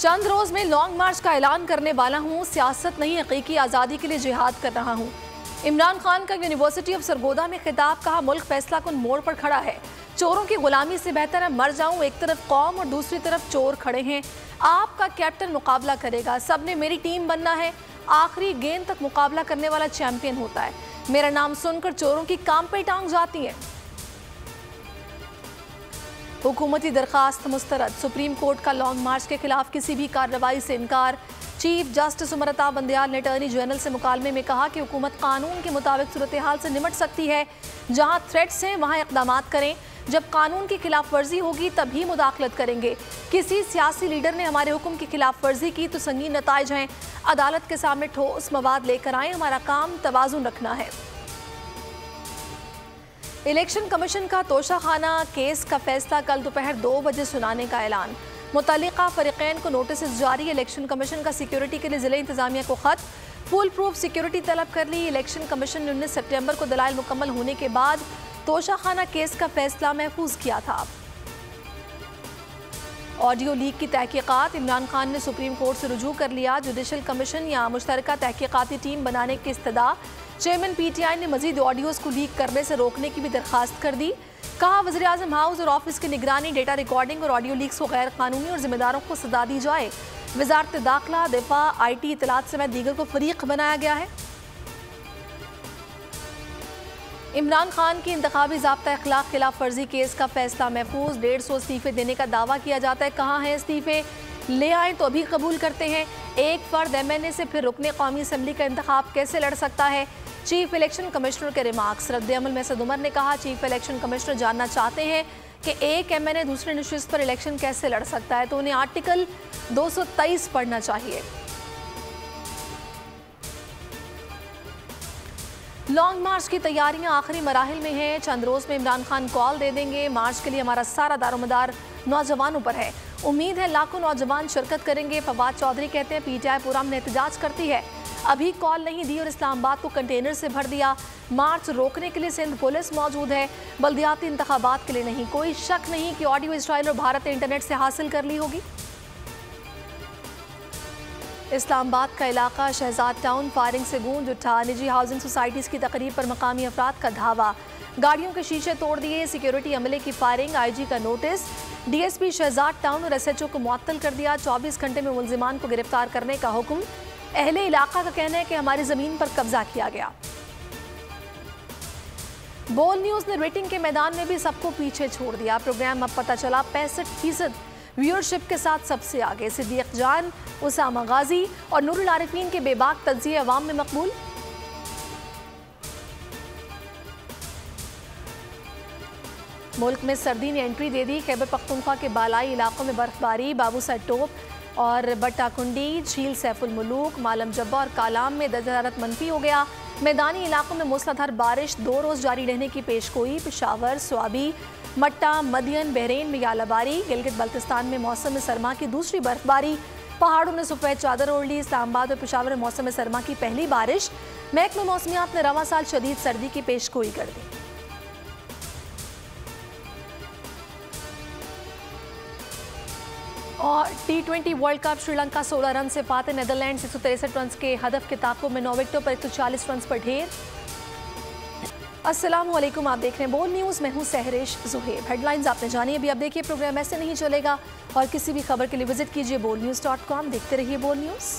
चंद रोज में लॉन्ग मार्च का ऐलान करने वाला हूँ। सियासत नहीं, हकीकी आज़ादी के लिए जिहाद कर रहा हूँ। इमरान खान का यूनिवर्सिटी ऑफ सरगोदा में खिताब, कहा मुल्क फैसला कुन मोड़ पर खड़ा है। चोरों की गुलामी से बेहतर है मर जाऊं। एक तरफ कौम और दूसरी तरफ चोर खड़े हैं। आपका कैप्टन मुकाबला करेगा, सबने मेरी टीम बनना है। आखिरी गेंद तक मुकाबला करने वाला चैंपियन होता है। मेरा नाम सुनकर चोरों की काम पे टांग जाती है। हुकूमती दरखास्त मुस्तरद। सुप्रीम कोर्ट का लॉन्ग मार्च के खिलाफ किसी भी कार्रवाई से इनकार। चीफ जस्टिस उमरता बंदयाल ने अटॉर्नी जनरल से मुकालमे में कहा कि हुकूमत कानून के मुताबिक सूरत हाल से निपट सकती है। जहां थ्रेट्स हैं वहां इक़दामात करें। जब कानून की खिलाफ वर्जी होगी तभी मुदाखलत करेंगे। किसी सियासी लीडर ने हमारे हुक्म की खिलाफ वर्जी की तो संगीन नताइज हैं। अदालत के सामने ठोस मवाद लेकर आए। हमारा काम तवाज़ुन रखना है। इलेक्शन कमीशन का तोशाखाना केस का फैसला कल दोपहर 2 बजे सुनाने का ऐलान। मुतल्लिका फरीक़ैन को नोटिस जारी। इलेक्शन कमीशन का सिक्योरिटी के लिए ज़िले इंतजामिया को खत। फुल प्रूफ सिक्योरिटी तलब कर ली। इलेक्शन कमीशन ने 19 सितंबर को दलाइल मुकम्मल होने के बाद तोशाखाना केस का फैसला महफूज किया था। ऑडियो लीक की तहकीकात। इमरान खान ने सुप्रीम कोर्ट से रुजू कर लिया। जुडिशल कमीशन या मुश्तरका तहकीकाती टीम बनाने की इस्तदा। चेयरमैन पीटीआई ने मजीद ऑडियोज को लीक करने से रोकने की भी दरखास्त कर दी। कहा वज़ीर आज़म हाउस और ऑफिस की निगरानी, डेटा रिकॉर्डिंग और ऑडियो लीक्स को गैर कानूनी और जिम्मेदारों को सजा दी जाए। वजारत दाखिला, दिफा, IT, इत्तलात समेत दीगर को फरीक बनाया गया है। इमरान खान की इंतखाबी ज़ाब्ता अखलाक खिलाफ वर्जी केस का फैसला महफूज। 150 इस्तीफे देने का दावा किया जाता है। कहाँ हैं इस्तीफे? ले आए तो अभी कबूल करते हैं। एक फर्द MNA से फिर रुकने कौमी असम्बली का इंतखाब कैसे लड़ सकता है? चीफ इलेक्शन कमिश्नर के रिमार्क्स। रद्द-ए-अमल में सद उमर ने कहा चीफ इलेक्शन कमिश्नर जानना चाहते हैं कि एक MNA दूसरे नशिस्त पर इलेक्शन कैसे लड़ सकता है, तो उन्हें आर्टिकल 223 पढ़ना चाहिए। लॉन्ग मार्च की तैयारियां आखिरी मराहिल में हैं। चंद रोज में इमरान खान कॉल दे देंगे। मार्च के लिए हमारा सारा दारोमदार नौजवानों पर है। उम्मीद है लाखों नौजवान शिरकत करेंगे। फवाद चौधरी कहते हैं PTI पुरम ने एहतजाज करती है, अभी कॉल नहीं दी और इस्लामाबाद को कंटेनर से भर दिया। मार्च रोकने के लिए सिंध पुलिस मौजूद है। बल्दियाती इंतखाबात के लिए नहीं। कोई शक नहीं कि ऑडियो इसराइल और भारत ने इंटरनेट से हासिल कर ली होगी। इस्लामाबाद का इलाका शहजाद टाउन फायरिंग से गूंज उठा। निजी हाउसिंग सोसाइटीज़ की तकरीब पर मकामी अफराद का धावा। गाड़ियों के शीशे तोड़ दिए। सिक्योरिटी अमले की फायरिंग। IG का नोटिस। DSP शहजाद टाउन और SHO को मुअत्तल कर दिया। 24 घंटे में मुल्जिमान को गिरफ्तार करने का हुक्म। अहले इलाका का कहना है कि हमारी ज़मीन पर कब्जा किया गया। बोल न्यूज़ ने रेटिंग के मैदान में भी सबको पीछे छोड़ दिया। प्रोग्राम अब पता चला 65% व्यूअरशिप के साथ सबसे आगे। सिद्दीक जान, उसामा गाजी और नूरुल आरिफीन के बेबाक तज्ज़िये अवाम में मकबूल। मुल्क में सर्दी ने एंट्री दे दी। खैबर पख्तूनख्वा के बालाई इलाकों में बर्फबारी। बाबूसर टोप और बट्टाकुंडी, झील सैफुल मुलूक, मालम जब्बा और कालाम में दर्जा हरारत मनफी हो गया। मैदानी इलाकों में मूसलाधार बारिश 2 रोज़ जारी रहने की पेशगोई। पेशावर, स्वाबी, मट्टा, मदियन, बहरीन में यालाबारी। गिलगित बल्तिस्तान में मौसम सरमा की दूसरी बर्फबारी। पहाड़ों ने सफ़ेद चादर ओढ़ ली। इस्लामाबाद और पेशावर में मौसम सरमा की पहली बारिश। महकमा मौसमियात ने रवां साल शदीद सर्दी की पेशगोई कर दी। और T20 world cup Sri Lanka 16 run से फाते। नेदरलैंड्स 163 रन के हदफ के ताक़ुब में 9 विकेटों पर 140 रन पर ढेर। अस्सलामुअलैकुम, आप देख रहे हैं बोल न्यूज़। मैं हूं सहरिश ज़ुहैब। हेडलाइंस आपने जानी। अभी आप देखिए प्रोग्राम ऐसे नहीं चलेगा और किसी भी खबर के लिए विजिट कीजिए bolnews.com। देखते रहिए बोल न्यूज़।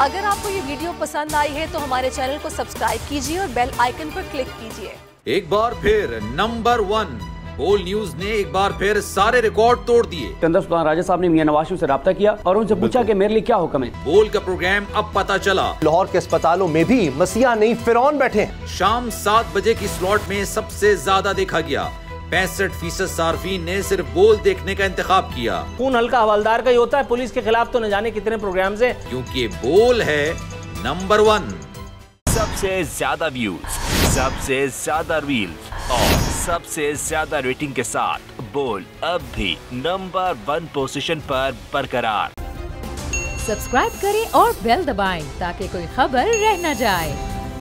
अगर आपको ये वीडियो पसंद आई है तो हमारे चैनल को सब्सक्राइब कीजिए और बेल आइकन पर क्लिक कीजिए। एक बार फिर नंबर 1 बोल न्यूज ने एक बार फिर सारे रिकॉर्ड तोड़ दिए। सिकंदर सुल्तान राजा साहब ने मियां नवाज शरीफ से राब्ता किया और उनसे पूछा कि मेरे लिए क्या हुक्म है। बोल का प्रोग्राम अब पता चला। लाहौर के अस्पतालों में भी मसीहा नहीं फिरौन बैठे हैं। शाम 7 बजे की स्लॉट में सबसे ज्यादा देखा गया। 65% सार्फिन ने सिर्फ बोल देखने का इंतखाब किया। खून हल्का हवलदार का ही होता है। पुलिस के खिलाफ तो न जाने कितने प्रोग्राम्स हैं, क्योंकि बोल है नंबर 1। सबसे ज्यादा व्यूज, सबसे ज्यादा रील्स और सबसे ज्यादा रेटिंग के साथ बोल अब भी नंबर 1 पोजीशन पर बरकरार। सब्सक्राइब करें और बेल दबाएं ताकि कोई खबर रह न जाए।